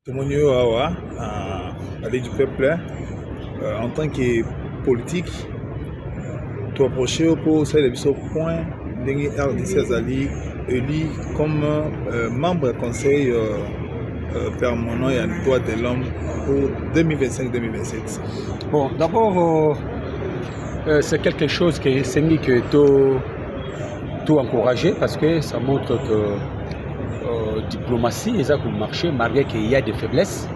Tomonio Awa, aller du peuple, en tant que politique, tu approches pour ça les point de RDC Azali élu comme membre du conseil permanent et en droit de l'homme pour 2025-2027. Bon, d'abord, c'est quelque chose qui c'est mis que tout encouragé parce que ça montre que diplomatie, et ça pour marcher, malgré qu'il y a des faiblesses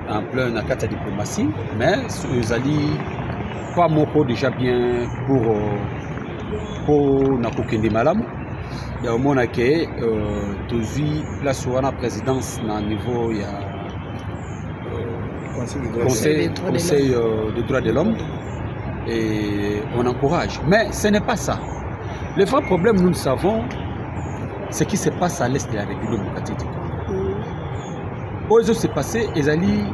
en plein dans la diplomatie, mais ils allaient pas moko déjà bien pour n'akokende malam. Il y a au moins que toujours la soirée présidence na niveau il y a conseil des droits de l'homme et on encourage. Mais ce n'est pas ça. Le vrai problème, nous le savons, c'est ce qui se passe à l'est de la République démocratique du Congo. Où ils se passé, ils allaient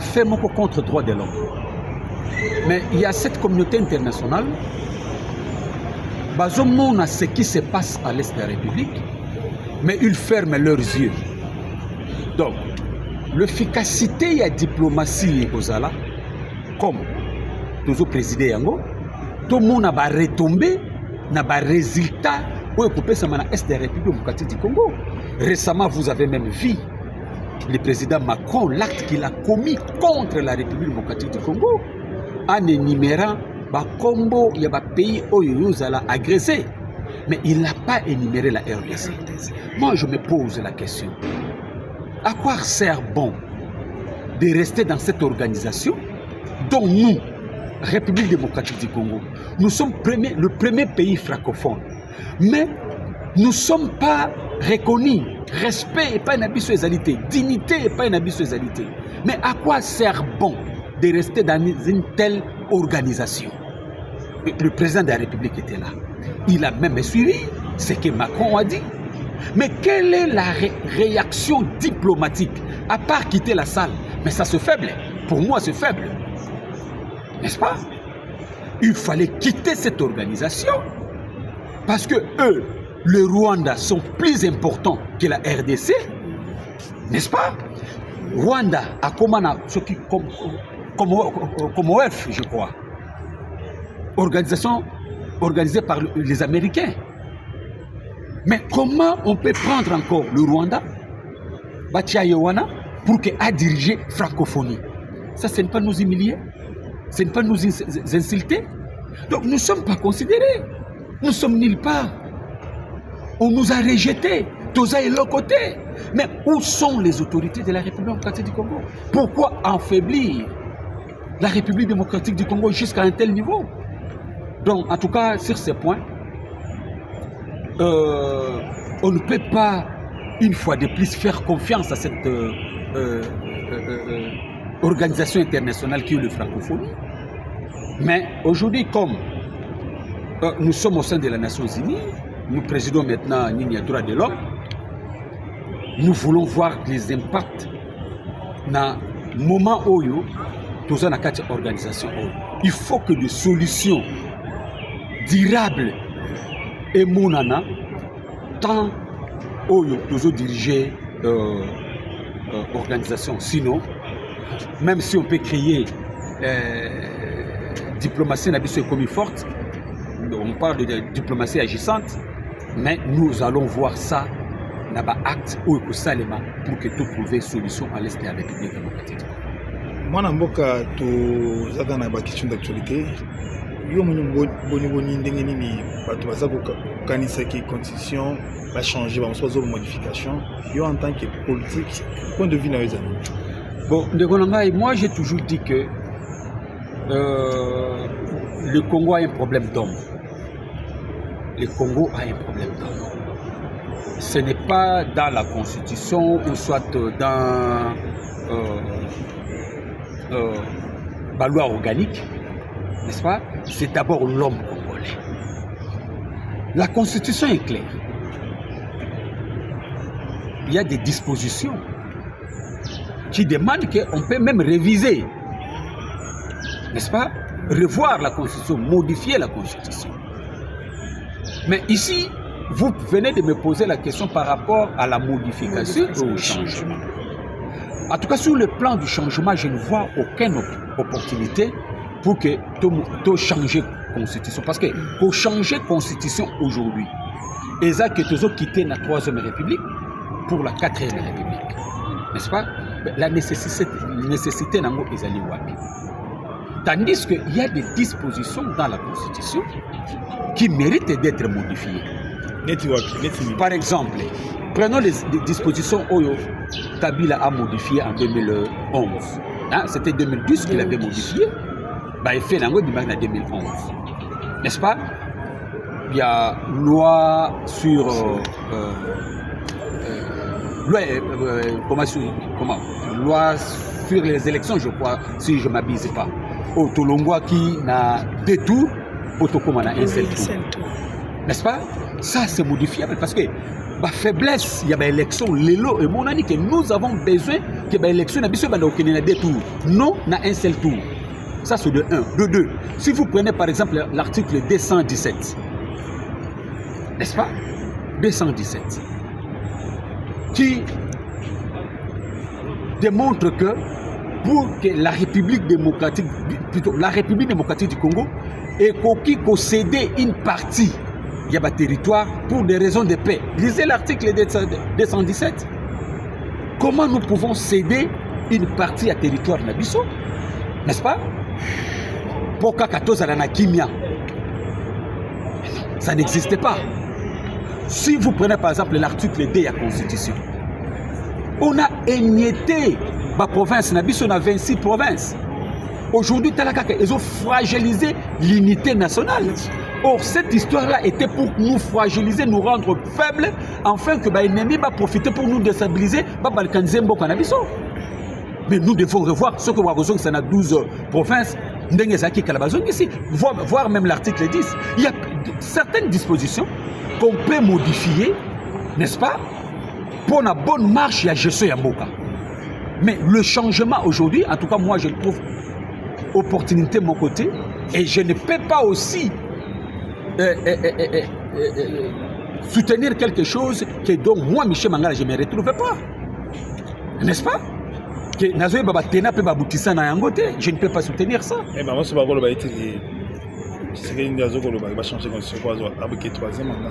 faire contre les droits de l'homme. Mais il y a cette communauté internationale, on a ce qui se passe à l'est de la République, mais ils ferment leurs yeux. Donc, l'efficacité de la diplomatie comme toujours président Yango, tout le monde a retombé dans les résultats pour couper ça dans l'est de la République démocratique du Congo. Récemment, vous avez même vu le président Macron, l'acte qu'il a commis contre la République démocratique du Congo, en énumérant Combo, il y a des pays où il nous a agressé. Mais il n'a pas énuméré la RDC. Moi, je me pose la question. À quoi sert bon de rester dans cette organisation dont nous, République démocratique du Congo, nous sommes le premier pays francophone. Mais nous ne sommes pas reconnus. Respect et pas une abyssualité. Dignité et pas une abyssualité. Mais à quoi sert bon de rester dans une telle organisation? Le président de la République était là. Il a même suivi ce que Macron a dit. Mais quelle est la réaction diplomatique à part quitter la salle? Mais ça c'est faible. Pour moi c'est faible. N'est-ce pas? Il fallait quitter cette organisation parce que eux, le Rwanda, sont plus importants que la RDC. N'est-ce pas? Rwanda a comme OF, je crois. Organisation organisée par les Américains. Mais comment on peut prendre encore le Rwanda, Batia Yowana, pour qu'il ait dirigé francophonie? Ça, ce n'est pas nous humilier, ce n'est pas nous insulter. Donc nous ne sommes pas considérés. Nous sommes nulle part. On nous a rejetés. Toza est l'autre côté. Mais où sont les autorités de la République démocratique du Congo? Pourquoi affaiblir la République démocratique du Congo jusqu'à un tel niveau? Donc, en tout cas, sur ces points, on ne peut pas, une fois de plus, faire confiance à cette organisation internationale qui est le francophonie. Mais aujourd'hui, comme nous sommes au sein de la Nations Unies, nous présidons maintenant les droits de l'homme, nous voulons voir les impacts dans le moment où nous sommes dans cette organisation. Il faut que des solutions durables et monana tant où nous avons dirigé l'organisation. Sinon, même si on peut créer diplomatie comme forte, on parle de diplomatie agissante, mais nous allons voir ça dans l'acte ou pour que tout trouve une solution à l'est de la République démocratique. Moi, je suis dans la question d'actualité. Yo boni ndengeni bato baza kokanisa ki constitution va changer ba soit modification yo en tant que politique point de vue na ezali. Bon, moi j'ai toujours dit que le Congo a un problème d'homme. Le Congo a un problème d'homme. Ce n'est pas dans la constitution ou soit dans la loi organique, n'est-ce pas? C'est d'abord l'homme congolais. La constitution est claire. Il y a des dispositions qui demandent qu'on peut même réviser, n'est-ce pas? Revoir la constitution, modifier la constitution. Mais ici, vous venez de me poser la question par rapport à la modification et au changement. En tout cas, sur le plan du changement, je ne vois aucune opportunité pour que tu changes la constitution. Parce que pour changer la constitution aujourd'hui, ils ont quitté la 3e République pour la 4e République. N'est-ce pas? La nécessité n'a pas été wapi. Tandis qu'il y a des dispositions dans la constitution qui méritent d'être modifiées. Par exemple, prenons les dispositions Oyo Kabila a modifiées en 2011. Hein? C'était 2012 qu'il avait modifié. Bah, il fait la loi en 2011. N'est-ce pas? Il y a loi sur loi sur les élections, je crois, si je ne m'abuse pas. Au Tolongwa qui n'a deux tours, au Tokoma n'a un seul tour. N'est-ce pas? Ça, c'est modifiable parce que la faiblesse, il y a une élection, l'élo, et mon ami que nous avons besoin que l'élection n'a pas deux tours. Non, n'a un seul tour. Ça, c'est de 1. De 2. Si vous prenez par exemple l'article 217, n'est-ce pas? 217, qui démontre que pour que la République démocratique, plutôt la République démocratique du Congo ait concédé une partie de ce territoire pour des raisons de paix. Lisez l'article 217. Comment nous pouvons céder une partie à territoire Nabiso? N'est-ce pas? Pour Kakatos à la Kimia. Ça n'existait pas. Si vous prenez par exemple l'article 2 de la Constitution, on a émietté la province, on a 26 provinces. Aujourd'hui, ils ont fragilisé l'unité nationale. Or, cette histoire-là était pour nous fragiliser, nous rendre faibles, afin que l'ennemi va profiter pour nous déstabiliser, mais nous devons revoir ce que Wagozong, ça a 12 provinces, voir même l'article 10. Il y a certaines dispositions qu'on peut modifier, n'est-ce pas, pour la bonne marche à gestion Yamboka. Mais le changement aujourd'hui, en tout cas moi je le trouve opportunité de mon côté, et je ne peux pas aussi soutenir quelque chose que donc moi Michel Mangala je ne me retrouve pas. N'est-ce pas? Je ne peux pas soutenir ça.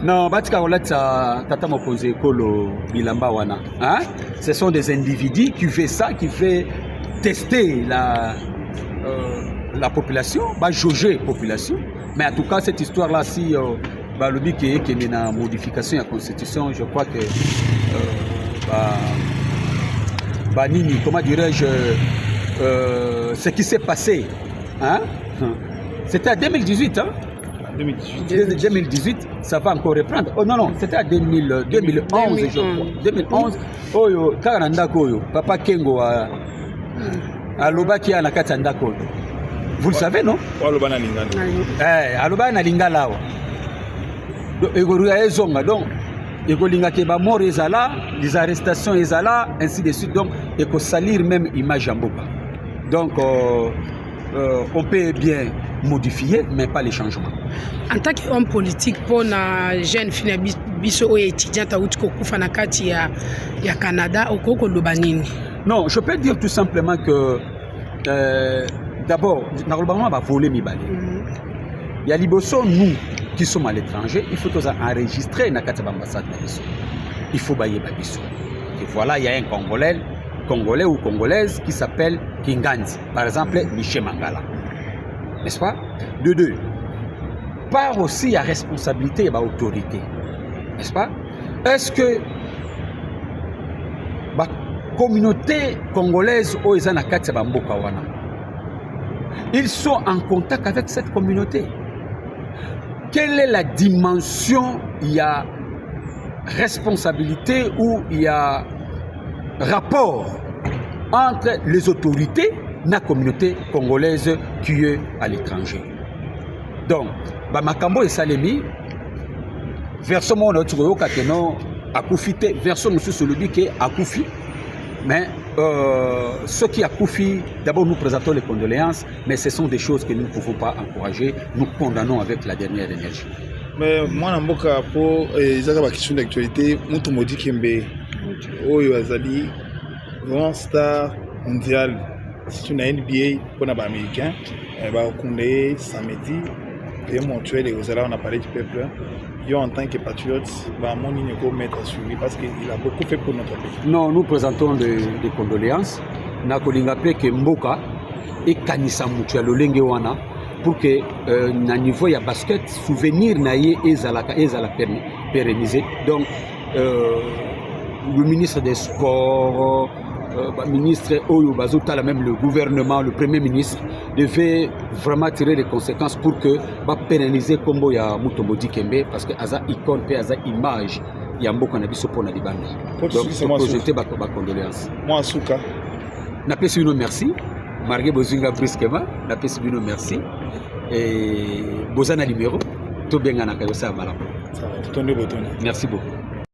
Non, ce sont des individus qui font ça, qui font tester la population, jauger la population. Mais en tout cas, cette histoire-là, si le but qui est une modification de la Constitution, je crois que comment dirais-je, ce qui s'est passé, hein? C'était en 2018, hein? 2018, ça va encore reprendre. Oh non, non, c'était en 2011, je crois. 2011, Papa Kengo a Lobaki à la Katandako. Vous le savez, non? Aloba na lingala. Donc, les arrestations ezala, ainsi de suite. Donc, il faut salir même image en Boka. Donc, on peut bien modifier, mais pas les changements. En tant qu'homme politique, pour la jeune fille biso étudiante au Kufanakati à Canada, au Koko Lobanini. Non, je peux dire tout simplement que d'abord, normalement, va voler mi balé. Il y a Liboso, nous qui sommes à l'étranger, il faut enregistrer dans l'ambassade de Nabiso. Il faut bailler Babiso. Et voilà, il y a un Congolais ou Congolaise qui s'appelle Kinganzi. Par exemple, Michel Mangala. N'est-ce pas? De deux. Par aussi à responsabilité et à autorité. N'est-ce pas? Est-ce que la communauté congolaise ils sont en contact avec cette communauté? Quelle est la dimension? Il y a responsabilité ou il y a rapport entre les autorités de la communauté congolaise qui est à l'étranger. Donc, Makambo et Salemi, version mon autre Kateno a profité, version nous celui qui a Koufi, mais ceux qui a Koufi, d'abord nous présentons les condoléances, mais ce sont des choses que nous ne pouvons pas encourager, nous condamnons avec la dernière énergie. Mais moi, je suis une question d'actualité. Mutomodi Kembe, Oyo Azali, grand star mondial. C'est une NBA pour les Américains. Elle va condamner samedi. Et mon tueur, on a parlé du peuple. En tant que patriote, mon ligne est mettre sur lui parce qu'il a beaucoup fait pour notre pays. Non, nous présentons des condoléances. Nous avons que Mboka et Kanissa Moutua Lolenge Wana pour que na niveau ya basket souvenir naie ezala pérennisé. Donc le ministre des Sports, ministre Oyo Bazotala, même le gouvernement, le premier ministre devait vraiment tirer les conséquences pour que pérenniser Kombo ya Mutomodi Kembe parce que aza icône pe aza image ya mboka na biso pona libanda. Donc projeter ba condoléances. Moi Souka. Na pesi bino merci. Margué Bozinga brusquement, na pesi bino merci. Et bozana numéro to benga na kayosa malamu. Ça va, tout on est. Merci beaucoup.